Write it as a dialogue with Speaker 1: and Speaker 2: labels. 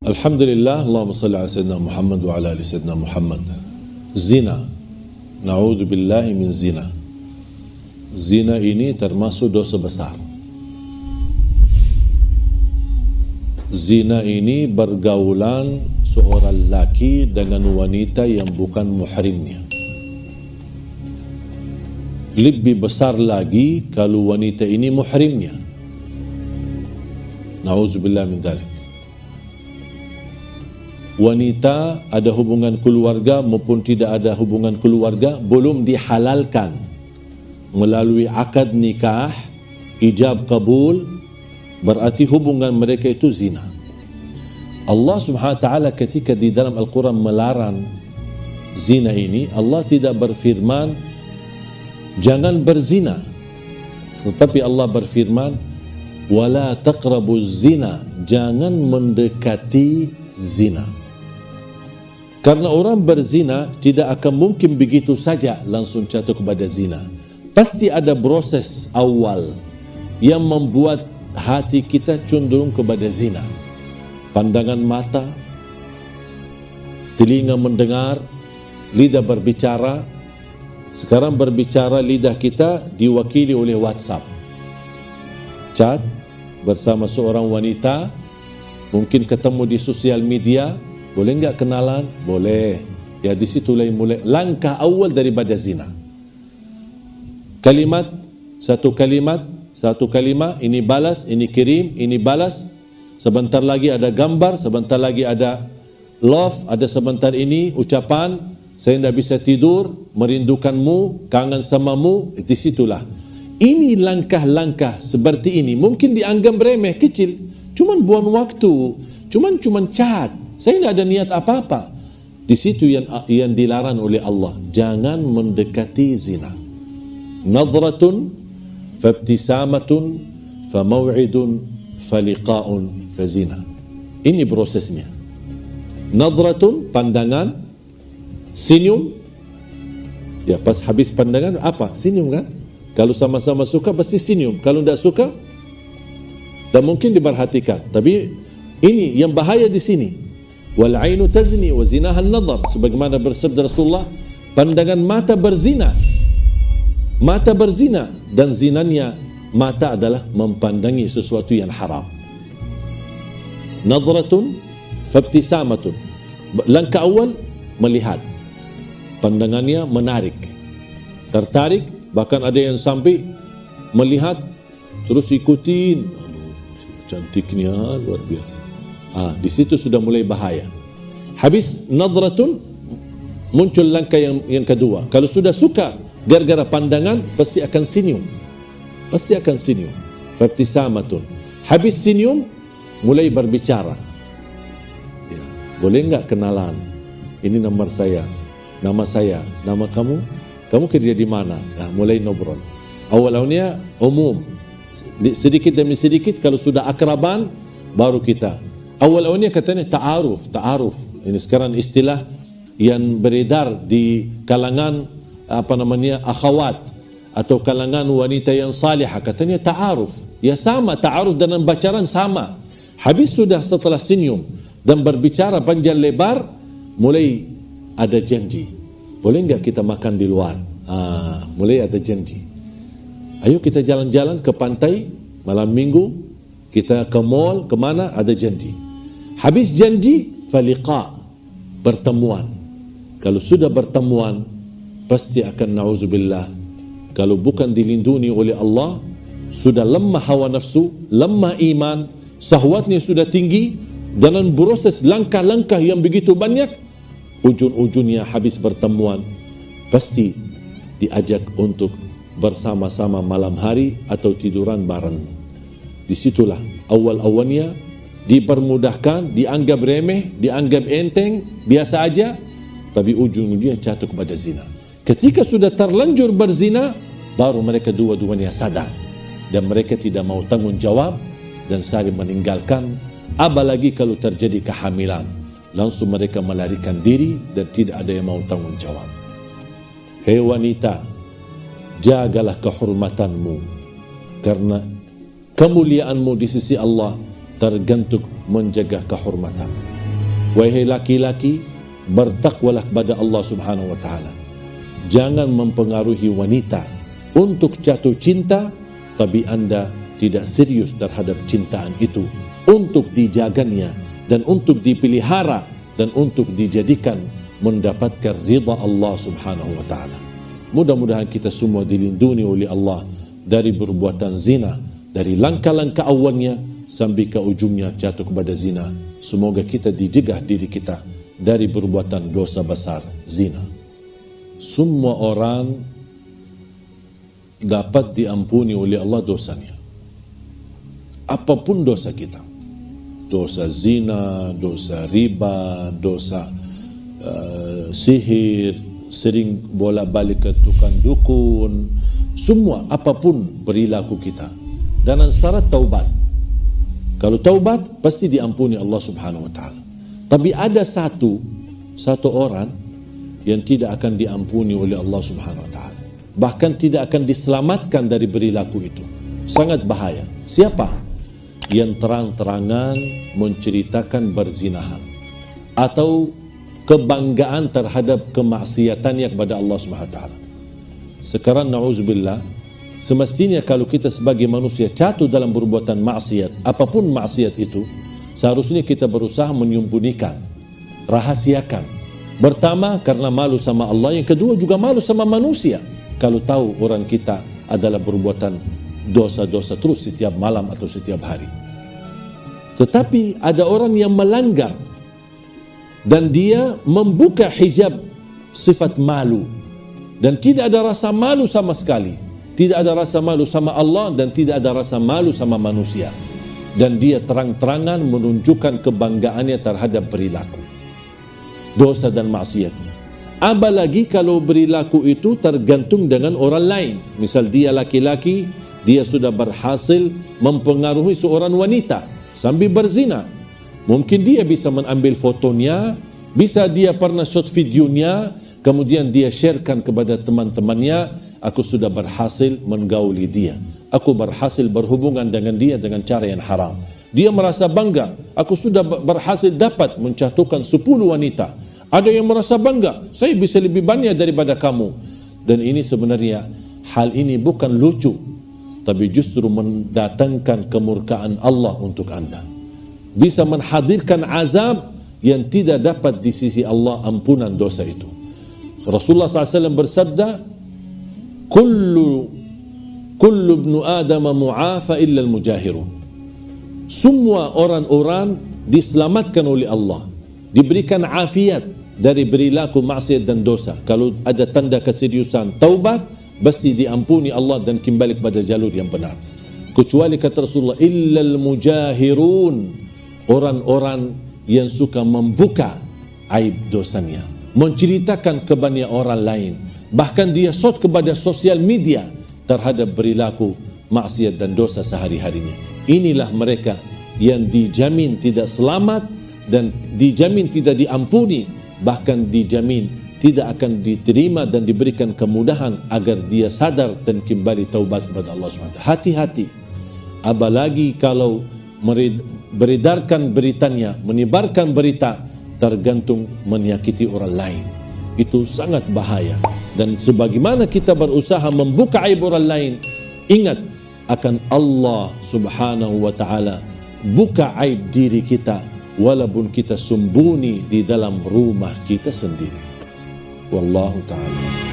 Speaker 1: Alhamdulillah, Allahumma salli ala Sayyidina Muhammad wa ala ali Sayyidina Muhammad. Zina, na'udzubillahi min zina. Zina ini termasuk dosa besar. Zina ini bergaulan seorang laki dengan wanita yang bukan muhrimnya. Lebih besar lagi kalau wanita ini muhrimnya. Na'udzubillah min dzalik. Wanita ada hubungan keluarga maupun tidak ada hubungan keluarga belum dihalalkan melalui akad nikah, ijab kabul, berarti hubungan mereka itu zina. Allah Subhanahu wa taala ketika di dalam Al-Quran melarang zina ini, Allah tidak berfirman jangan berzina, tetapi Allah berfirman wala taqrabuz zina, jangan mendekati zina. Karena orang berzina tidak akan mungkin begitu saja langsung jatuh kepada zina. Pasti ada proses awal yang membuat hati kita cenderung kepada zina. Pandangan mata, telinga mendengar, lidah berbicara. Sekarang berbicara lidah kita diwakili oleh WhatsApp. Chat bersama seorang wanita, mungkin ketemu di sosial media. Boleh enggak kenalan? Boleh. Ya di situ mulai langkah awal daripada zina. Kalimat, satu kalimat, ini balas, ini kirim, ini balas. Sebentar lagi ada gambar, sebentar lagi ada love, ada sebentar ini ucapan, saya tidak bisa tidur, merindukanmu, kangen samamu, di situlah. Ini langkah-langkah seperti ini mungkin dianggap remeh, kecil. Cuman buang waktu, cuman chat. Saya tidak ada niat apa-apa. Di situ yang dilarang oleh Allah. Jangan mendekati zina. Nadratun, fabtisamatun, famaw'idun, faliqa'un, fazina. Ini prosesnya. Nadratun, pandangan. Senyum. Ya, pas habis pandangan, apa? Senyum kan? Kalau sama-sama suka, pasti senyum. Kalau tidak suka, tak mungkin diperhatikan. Tapi ini yang bahaya di sini. Wal ainu tazni wa zinaha an-nadhar, sebagaimana bersabda Rasulullah, pandangan mata berzina. Mata berzina dan zinanya mata adalah mempandangi sesuatu yang haram. Nadratun fabtisamatun. Langkah awal melihat. Pandangannya menarik. Tertarik, bahkan ada yang sampai melihat terus ikutin. Aduh, cantiknya luar biasa. Di situ sudah mulai bahaya. Habis nadratun, muncul langkah yang kedua. Kalau sudah suka gara-gara pandangan, pasti akan senyum. Pasti akan senyum. Fabtisamatun. Habis senyum, mulai berbicara. Ya, boleh enggak kenalan? Ini nomor saya, nama saya, nama kamu. Kamu kerja di mana? Nah, mulai ngobrol. Awalnya umum. Sedikit demi sedikit, kalau sudah akraban, baru kita. Awal-awalnya katanya ta'aruf. Ini sekarang istilah yang beredar di kalangan akhwat atau kalangan wanita yang salihah, katanya ta'aruf. Ya sama, ta'aruf dan pacaran sama. Habis sudah setelah senyum dan berbicara panjang lebar, mulai ada janji. Boleh enggak kita makan di luar? Mulai ada janji. Ayo kita jalan-jalan ke pantai malam minggu, kita ke mall, kemana, ada janji. Habis janji, faliqa, pertemuan. Kalau sudah pertemuan, pasti akan na'udzubillah. Kalau bukan dilindungi oleh Allah, sudah lemah hawa nafsu, lemah iman, syahwatnya sudah tinggi, dalam proses langkah-langkah yang begitu banyak, ujung-ujungnya habis pertemuan, pasti diajak untuk bersama-sama malam hari atau tiduran bareng. Disitulah awal-awalnya dipermudahkan, dianggap remeh, dianggap enteng, biasa aja, tapi ujung-ujungnya jatuh kepada zina. Ketika sudah terlanjur berzina, baru mereka dua-duanya sadar dan mereka tidak mau tanggung jawab dan saling meninggalkan. Apalagi kalau terjadi kehamilan, langsung mereka melarikan diri dan tidak ada yang mau tanggung jawab. Hei wanita, jagalah kehormatanmu, karena kemuliaanmu di sisi Allah tergantung menjaga kehormatan. Wahai laki-laki, bertakwalah kepada Allah Subhanahu wa taala. Jangan mempengaruhi wanita untuk jatuh cinta tapi Anda tidak serius terhadap cintaan itu, untuk dijaganya dan untuk dipelihara dan untuk dijadikan mendapatkan ridha Allah Subhanahu wa taala. Mudah-mudahan kita semua dilindungi oleh Allah dari perbuatan zina, dari langkah-langkah awalnya sampai ke ujungnya jatuh kepada zina. Semoga kita dijegah diri kita dari perbuatan dosa besar zina. Semua orang dapat diampuni oleh Allah dosanya. Apapun dosa kita, dosa zina, dosa riba, dosa sihir, sering bolak-balik ke tukang dukun, semua apapun perilaku kita, dengan syarat taubat. Kalau taubat pasti diampuni Allah Subhanahu wa taala. Tapi ada satu orang yang tidak akan diampuni oleh Allah Subhanahu wa taala. Bahkan tidak akan diselamatkan dari perilaku itu. Sangat bahaya. Siapa? Yang terang-terangan menceritakan berzinahan atau kebanggaan terhadap kemaksiatannya kepada Allah Subhanahu wa taala. Sekarang na'udzubillah, semestinya kalau kita sebagai manusia jatuh dalam perbuatan maksiat, apapun maksiat itu, seharusnya kita berusaha menyembunyikan, rahasiakan. Pertama, karena malu sama Allah. Yang kedua, juga malu sama manusia. Kalau tahu orang kita adalah perbuatan dosa-dosa terus setiap malam atau setiap hari. Tetapi ada orang yang melanggar dan dia membuka hijab sifat malu dan tidak ada rasa malu sama sekali. Tidak ada rasa malu sama Allah dan tidak ada rasa malu sama manusia. Dan dia terang-terangan menunjukkan kebanggaannya terhadap perilaku dosa dan maksiatnya. Apalagi kalau perilaku itu tergantung dengan orang lain. Misal dia laki-laki, dia sudah berhasil mempengaruhi seorang wanita sambil berzina. Mungkin dia bisa mengambil fotonya, bisa dia pernah shot videonya, kemudian dia sharekan kepada teman-temannya, aku sudah berhasil menggauli dia. Aku berhasil berhubungan dengan dia dengan cara yang haram. Dia merasa bangga, aku sudah berhasil dapat menjatuhkan 10 wanita. Ada yang merasa bangga, saya bisa lebih banyak daripada kamu. Dan ini sebenarnya, hal ini bukan lucu, tapi justru mendatangkan kemurkaan Allah untuk Anda. Bisa menghadirkan azab yang tidak dapat di sisi Allah ampunan dosa itu. Rasulullah SAW bersabda, Kullu ibnu Adam mu'afa illa al-mujahirun. Semua orang-orang diselamatkan oleh Allah, diberikan afiat dari perilaku maksiat dan dosa. Kalau ada tanda keseriusan taubat, pasti diampuni Allah dan kembali kepada jalur yang benar. Kecuali kata Rasulullah, illa al-mujahirun, orang-orang yang suka membuka aib dosanya, menceritakan kepada orang lain, bahkan dia shot kepada sosial media terhadap perilaku maksiat dan dosa sehari-harinya. Inilah mereka yang dijamin tidak selamat dan dijamin tidak diampuni, bahkan dijamin tidak akan diterima dan diberikan kemudahan agar dia sadar dan kembali taubat kepada Allah SWT. Hati-hati, apalagi kalau beredarkan beritanya, menyebarkan berita tergantung menyakiti orang lain. Itu sangat bahaya. Dan sebagaimana kita berusaha membuka aib orang lain, ingat akan Allah Subhanahu wa taala buka aib diri kita walaupun kita sembunyi di dalam rumah kita sendiri. Wallahu ta'ala.